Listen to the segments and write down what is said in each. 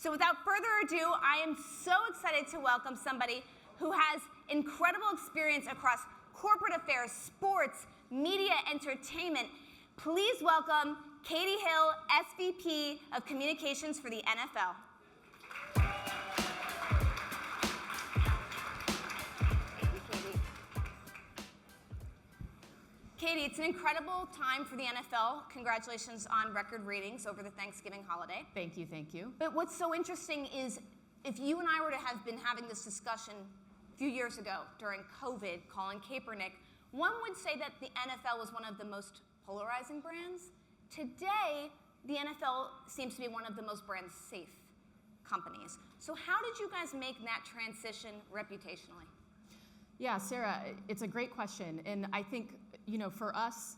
So without further ado, I am so excited to welcome somebody who has incredible experience across corporate affairs, sports, media, entertainment. Please welcome Katie Hill, SVP of Communications for the NFL. Katie, it's an incredible time for the NFL. Congratulations on record ratings over the Thanksgiving holiday. Thank you, thank you. But what's so interesting is if you and I were to have been having this discussion a few years ago during COVID, calling Kaepernick, one would say that the NFL was one of the most polarizing brands. Today, the NFL seems to be one of the most brand safe companies. So how did you guys make that transition reputationally? Yeah, Sarah, it's a great question. And I think, for us,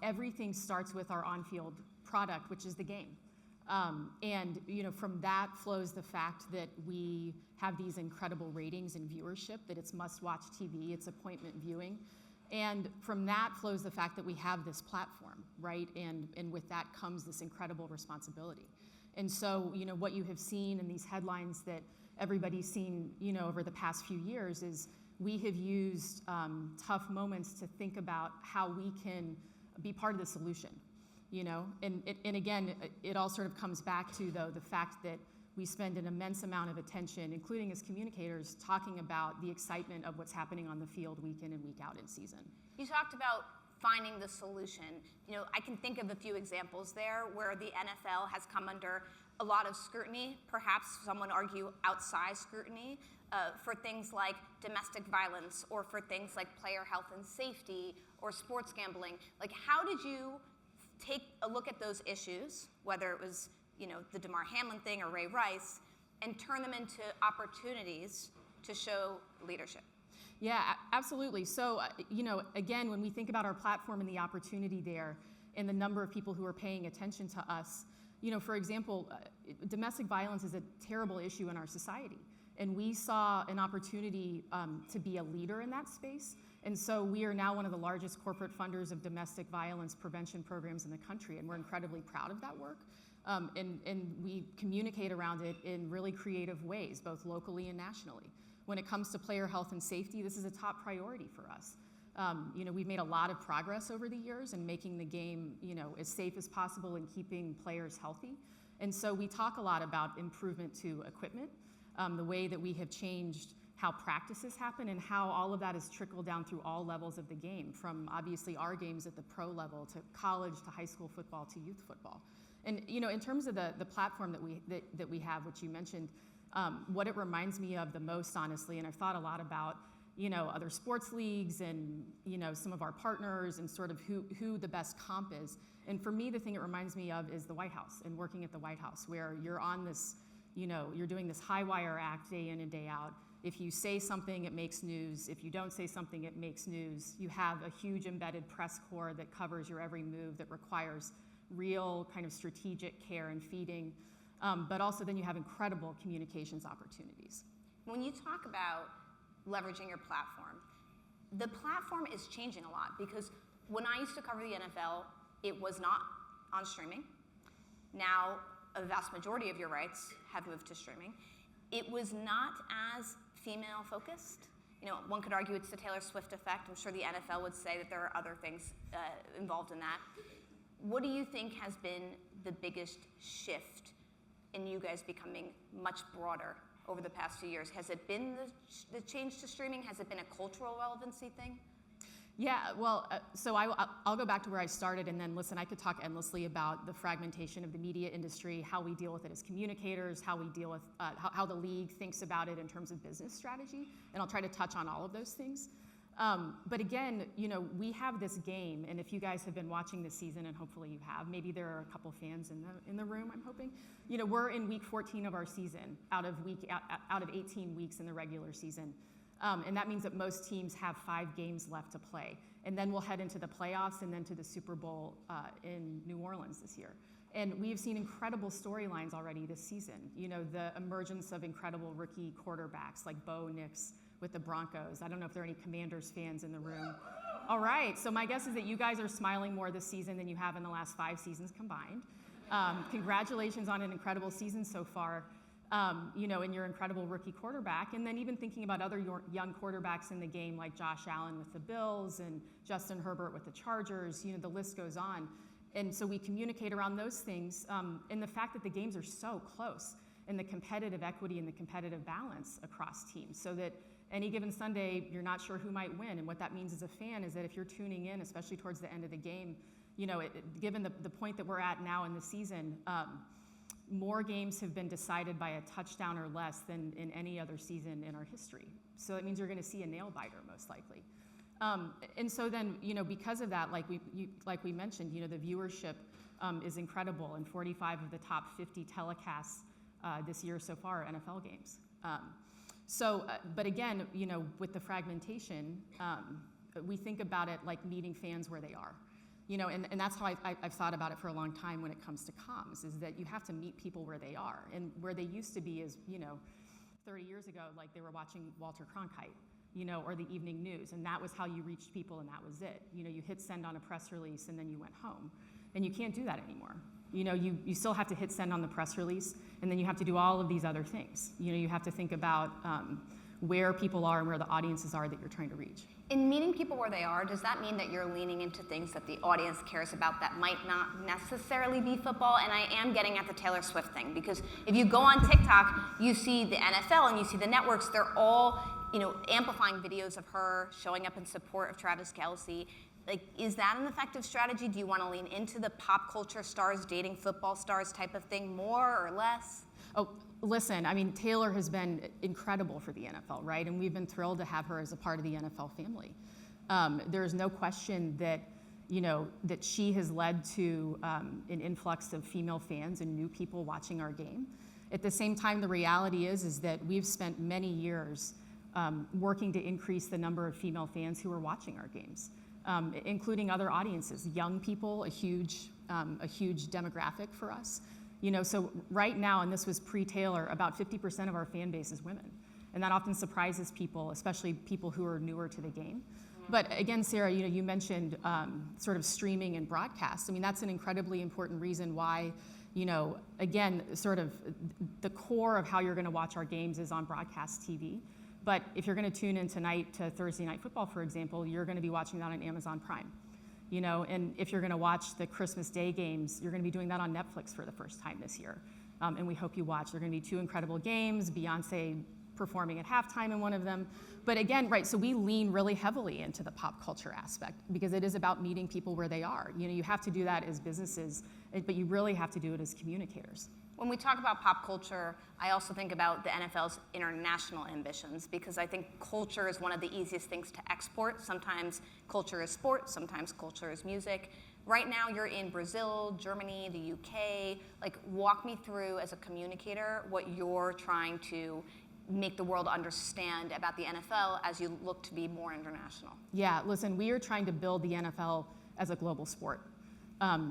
everything starts with our on-field product, which is the game. And from that flows the fact that we have these incredible ratings and viewership, that it's must-watch TV, it's appointment viewing. And from that flows the fact that we have this platform, right? And with that comes this incredible responsibility. And so, what you have seen in these headlines that everybody's seen, over the past few years is we have used tough moments to think about how we can be part of the solution, And again, it all sort of comes back to, though, the fact that we spend an immense amount of attention, including as communicators, talking about the excitement of what's happening on the field week in and week out in season. You talked about finding the solution. I can think of a few examples there where the NFL has come under a lot of scrutiny, perhaps some would argue outsized scrutiny, for things like domestic violence or for things like player health and safety or sports gambling. Like, how did you take a look at those issues, whether it was the Damar Hamlin thing or Ray Rice, and turn them into opportunities to show leadership? Yeah, absolutely. So, again, when we think about our platform and the opportunity there and the number of people who are paying attention to us, for example, domestic violence is a terrible issue in our society. And we saw an opportunity to be a leader in that space. And so we are now one of the largest corporate funders of domestic violence prevention programs in the country. And we're incredibly proud of that work. And we communicate around it in really creative ways, both locally and nationally. When it comes to player health and safety, this is a top priority for us. We've made a lot of progress over the years in making the game, as safe as possible and keeping players healthy. And so we talk a lot about improvement to equipment, the way that we have changed how practices happen and how all of that has trickled down through all levels of the game, from obviously our games at the pro level to college to high school football to youth football. And in terms of the platform that we have, which you mentioned, what it reminds me of the most, honestly, and I've thought a lot about other sports leagues and some of our partners and sort of who the best comp is. And for me, the thing it reminds me of is the White House and working at the White House, where you're on this, you're doing this high wire act day in and day out. If you say something, it makes news. If you don't say something, it makes news. You have a huge embedded press corps that covers your every move, that requires real kind of strategic care and feeding. But also then you have incredible communications opportunities. When you talk about leveraging your platform, the platform is changing a lot, because when I used to cover the NFL, it was not on streaming. Now, a vast majority of your rights have moved to streaming. It was not as female focused. One could argue it's the Taylor Swift effect. I'm sure the NFL would say that there are other things involved in that. What do you think has been the biggest shift in you guys becoming much broader over the past few years? Has it been the change to streaming? Has it been a cultural relevancy thing? Yeah, well, so I'll go back to where I started, and then listen, I could talk endlessly about the fragmentation of the media industry, how we deal with it as communicators, how we deal with, how the league thinks about it in terms of business strategy, and I'll try to touch on all of those things. But again, we have this game, and if you guys have been watching this season, and hopefully you have, maybe there are a couple fans in the room, I'm hoping. We're in week 14 of our season, out of 18 weeks in the regular season. And that means that most teams have 5 games left to play. And then we'll head into the playoffs and then to the Super Bowl in New Orleans this year. And we've seen incredible storylines already this season. The emergence of incredible rookie quarterbacks like Bo Nix with the Broncos. I don't know if there are any Commanders fans in the room. All right, so my guess is that you guys are smiling more this season than you have in the last 5 seasons combined. Congratulations on an incredible season so far. and your incredible rookie quarterback, and then even thinking about other young quarterbacks in the game like Josh Allen with the Bills and Justin Herbert with the Chargers, the list goes on. And so we communicate around those things, and the fact that the games are so close, and the competitive equity and the competitive balance across teams, so that any given Sunday, you're not sure who might win. And what that means as a fan is that if you're tuning in, especially towards the end of the game, given the point that we're at now in the season, more games have been decided by a touchdown or less than in any other season in our history. So that means you're going to see a nail biter most likely. And so then, because of that, like we mentioned, the viewership is incredible, and 45 of the top 50 telecasts this year so far are NFL games. But again, with the fragmentation, we think about it like meeting fans where they are. And that's how I've thought about it for a long time when it comes to comms, is that you have to meet people where they are. And where they used to be is, 30 years ago, like they were watching Walter Cronkite, or the evening news. And that was how you reached people, and that was it. You hit send on a press release, and then you went home. And you can't do that anymore. You still have to hit send on the press release, and then you have to do all of these other things. You have to think about where people are and where the audiences are that you're trying to reach. In meeting people where they are, does that mean that you're leaning into things that the audience cares about that might not necessarily be football? And I am getting at the Taylor Swift thing, because if you go on TikTok, you see the NFL and you see the networks, they're all, amplifying videos of her showing up in support of Travis Kelce. Like, is that an effective strategy? Do you want to lean into the pop culture stars dating football stars type of thing more or less? Oh, listen, Taylor has been incredible for the NFL, right? And we've been thrilled to have her as a part of the NFL family. There is no question that, that she has led to an influx of female fans and new people watching our game. At the same time, the reality is that we've spent many years working to increase the number of female fans who are watching our games, including other audiences, young people, a huge demographic for us. So right now, and this was pre-Taylor, about 50% of our fan base is women. And that often surprises people, especially people who are newer to the game. But again, Sarah, you mentioned sort of streaming and broadcast. That's an incredibly important reason why, again, sort of the core of how you're going to watch our games is on broadcast TV. But if you're going to tune in tonight to Thursday Night Football, for example, you're going to be watching that on Amazon Prime. And if you're going to watch the Christmas Day games, you're going to be doing that on Netflix for the first time this year. And we hope you watch. There are going to be 2 incredible games, Beyonce performing at halftime in one of them. But again, right, so we lean really heavily into the pop culture aspect, because it is about meeting people where they are. You have to do that as businesses, but you really have to do it as communicators. When we talk about pop culture, I also think about the NFL's international ambitions, because I think culture is one of the easiest things to export. Sometimes culture is sport, sometimes culture is music. Right now you're in Brazil, Germany, the UK. Like, walk me through, as a communicator, what you're trying to make the world understand about the NFL as you look to be more international. Yeah, listen, we are trying to build the NFL as a global sport.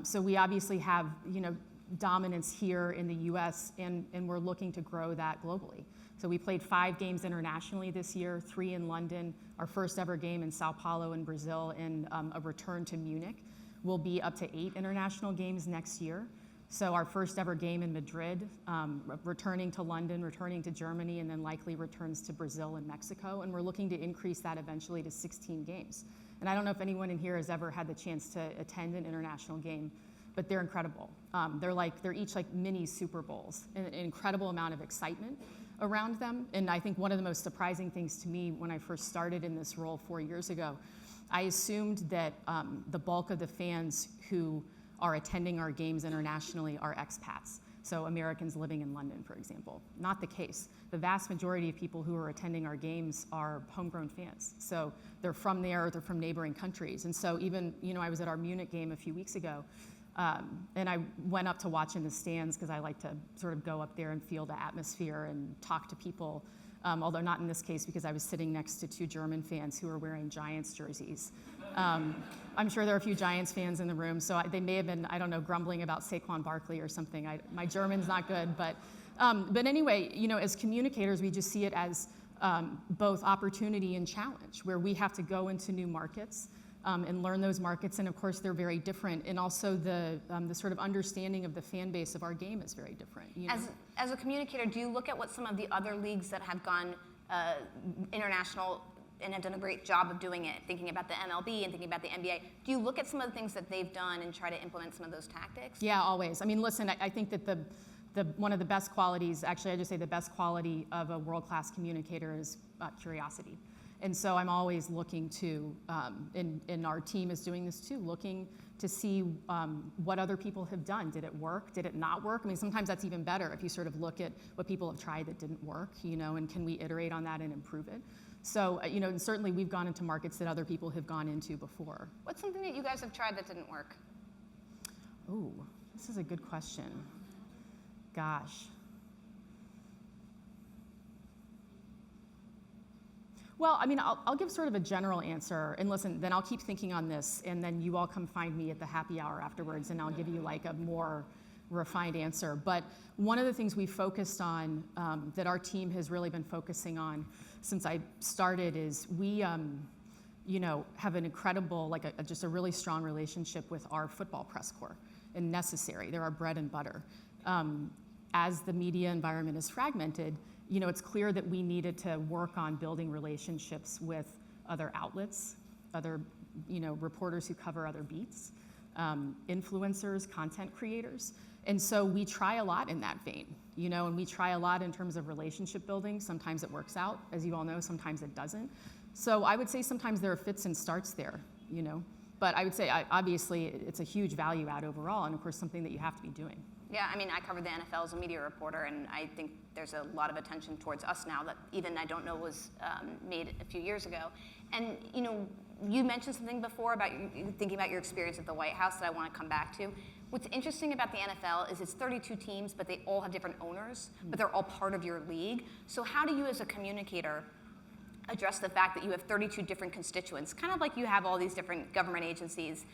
So we obviously have, dominance here in the US, and we're looking to grow that globally. So we played 5 games internationally this year, 3 in London, our first ever game in Sao Paulo in Brazil, and a return to Munich. We'll be up to 8 international games next year. So our first ever game in Madrid, returning to London, returning to Germany, and then likely returns to Brazil and Mexico. And we're looking to increase that eventually to 16 games. And I don't know if anyone in here has ever had the chance to attend an international game, but they're incredible. They're each like mini Super Bowls, and an incredible amount of excitement around them. And I think one of the most surprising things to me when I first started in this role 4 years ago, I assumed that the bulk of the fans who are attending our games internationally are expats, so Americans living in London, for example. Not the case. The vast majority of people who are attending our games are homegrown fans. So they're from there, they're from neighboring countries. And so even, I was at our Munich game a few weeks ago, and I went up to watch in the stands, because I like to sort of go up there and feel the atmosphere and talk to people, although not in this case, because I was sitting next to 2 German fans who were wearing Giants jerseys. I'm sure there are a few Giants fans in the room, so they may have been, grumbling about Saquon Barkley or something. My German's not good, but anyway, as communicators, we just see it as both opportunity and challenge, where we have to go into new markets, and learn those markets. And of course, they're very different. And also the sort of understanding of the fan base of our game is very different. You know? As a communicator, do you look at what some of the other leagues that have gone international and have done a great job of doing it, thinking about the MLB and thinking about the NBA, do you look at some of the things that they've done and try to implement some of those tactics? Yeah, always. I mean, listen, I think that one of the best qualities, actually I just say the best quality of a world-class communicator is curiosity. And so I'm always looking to, and our team is doing this too, looking to see what other people have done. Did it work? Did it not work? I mean, sometimes that's even better if you sort of look at what people have tried that didn't work, you know, and can we iterate on that and improve it? So, you know, and certainly we've gone into markets that other people have gone into before. What's something that you guys have tried that didn't work? Ooh, this is a good question. Gosh. Well, I mean, I'll give sort of a general answer, and listen, then I'll keep thinking on this, and then you all come find me at the happy hour afterwards, and I'll give you like a more refined answer. But one of the things we focused on, that our team has really been focusing on since I started, is we, you know, have an incredible, like just a really strong relationship with our football press corps, and necessary. They're our bread and butter. As the media environment is fragmented, you know, it's clear that we needed to work on building relationships with other outlets, other, you know, reporters who cover other beats, influencers, content creators. And so we try a lot in that vein, you know, and we try a lot in terms of relationship building. Sometimes it works out, as you all know, sometimes it doesn't. So I would say sometimes there are fits and starts there, you know. But I would say, obviously, it's a huge value add overall, and of course, something that you have to be doing. Yeah, I mean, I cover the NFL as a media reporter, and I think there's a lot of attention towards us now that even I don't know was made a few years ago. And, you know, you mentioned something before about thinking about your experience at the White House that I want to come back to. What's interesting about the NFL is it's 32 teams, but they all have different owners, but they're all part of your league. So how do you as a communicator address the fact that you have 32 different constituents, kind of like you have all these different government agencies,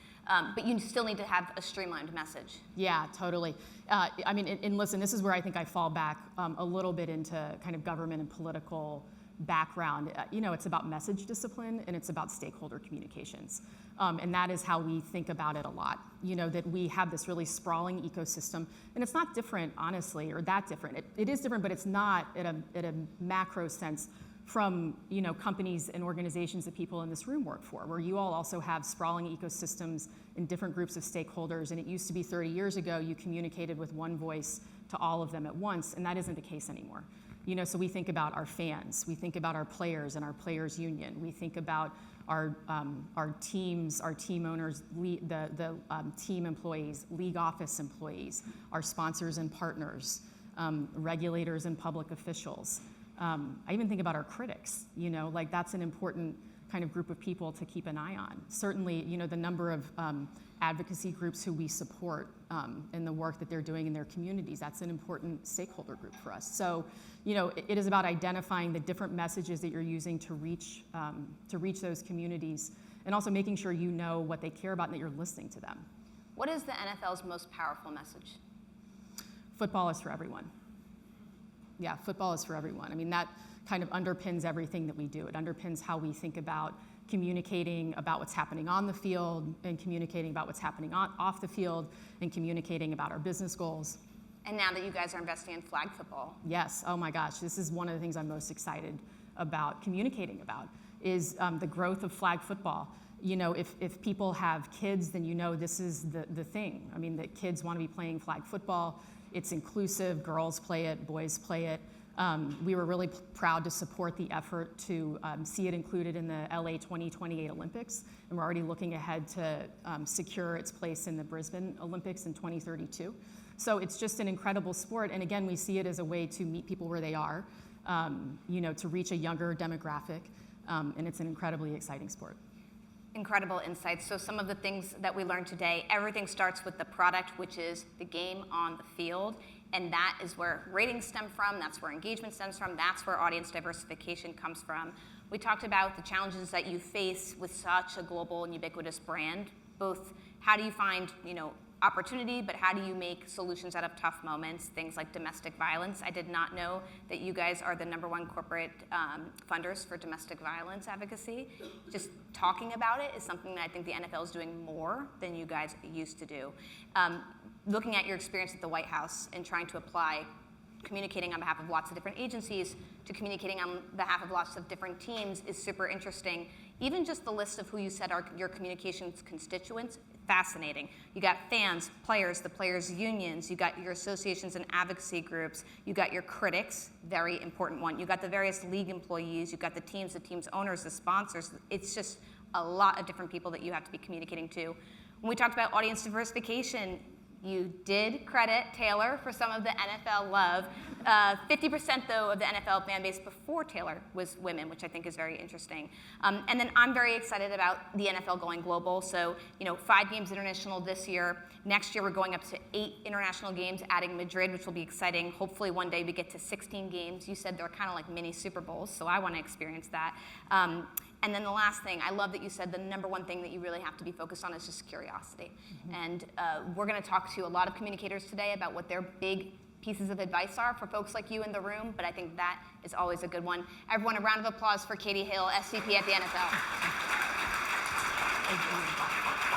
but you still need to have a streamlined message? Yeah, totally. I mean, and listen, this is where I think I fall back a little bit into kind of government and political background. You know, it's about message discipline and it's about stakeholder communications. And that is how we think about it a lot. You know, that we have this really sprawling ecosystem, and it's not different, honestly, or that different. It is different, but it's not at a macro sense from, you know, companies and organizations that people in this room work for, where you all also have sprawling ecosystems and different groups of stakeholders. And it used to be 30 years ago, you communicated with one voice to all of them at once, and that isn't the case anymore. You know, so we think about our fans, we think about our players and our players union, we think about our teams, our team owners, the team employees, league office employees, our sponsors and partners, regulators and public officials. I even think about our critics, you know, like that's an important kind of group of people to keep an eye on. Certainly, you know, the number of advocacy groups who we support in the work that they're doing in their communities, that's an important stakeholder group for us. So, you know, it is about identifying the different messages that you're using to reach those communities, and also making sure you know what they care about and that you're listening to them. What is the NFL's most powerful message? Football is for everyone. Yeah, football is for everyone. I mean, that kind of underpins everything that we do. It underpins how we think about communicating about what's happening on the field, and communicating about what's happening off the field, and communicating about our business goals. And now that you guys are investing in flag football. Yes, oh my gosh, this is one of the things I'm most excited about communicating about, is the growth of flag football. You know, if people have kids, then you know this is the thing. I mean, that kids want to be playing flag football. It's inclusive, girls play it, boys play it. We were really proud to support the effort to see it included in the LA 2028 Olympics, and we're already looking ahead to secure its place in the Brisbane Olympics in 2032. So it's just an incredible sport, and again, we see it as a way to meet people where they are, you know, to reach a younger demographic, and it's an incredibly exciting sport. Incredible insights. So some of the things that we learned today, everything starts with the product, which is the game on the field. And that is where ratings stem from, that's where engagement stems from, that's where audience diversification comes from. We talked about the challenges that you face with such a global and ubiquitous brand, both how do you find, you know, opportunity, but how do you make solutions out of tough moments, things like domestic violence. I did not know that you guys are the #1 corporate funders for domestic violence advocacy. Just talking about it is something that I think the NFL is doing more than you guys used to do. Looking at your experience at the White House and trying to apply communicating on behalf of lots of different agencies to communicating on behalf of lots of different teams is super interesting. Even just the list of who you said are your communications constituents, fascinating. You got fans, players, the players' unions, you got your associations and advocacy groups, you got your critics, very important one. You got the various league employees, you got the teams owners, the sponsors. It's just a lot of different people that you have to be communicating to. When we talked about audience diversification, you did credit Taylor for some of the NFL love. 50% though of the NFL fan base before Taylor was women, which I think is very interesting. And then I'm very excited about the NFL going global. So, 5 games international this year. Next year we're going up to 8 international games, adding Madrid, which will be exciting. Hopefully one day we get to 16 games. You said they're kind of like mini Super Bowls, so I want to experience that. And then the last thing, I love that you said the #1 thing that you really have to be focused on is just curiosity. And we're going to talk to a lot of communicators today about what their big pieces of advice are for folks like you in the room, but I think that is always a good one. Everyone, a round of applause for Katie Hill, SVP at the NFL. Thank you.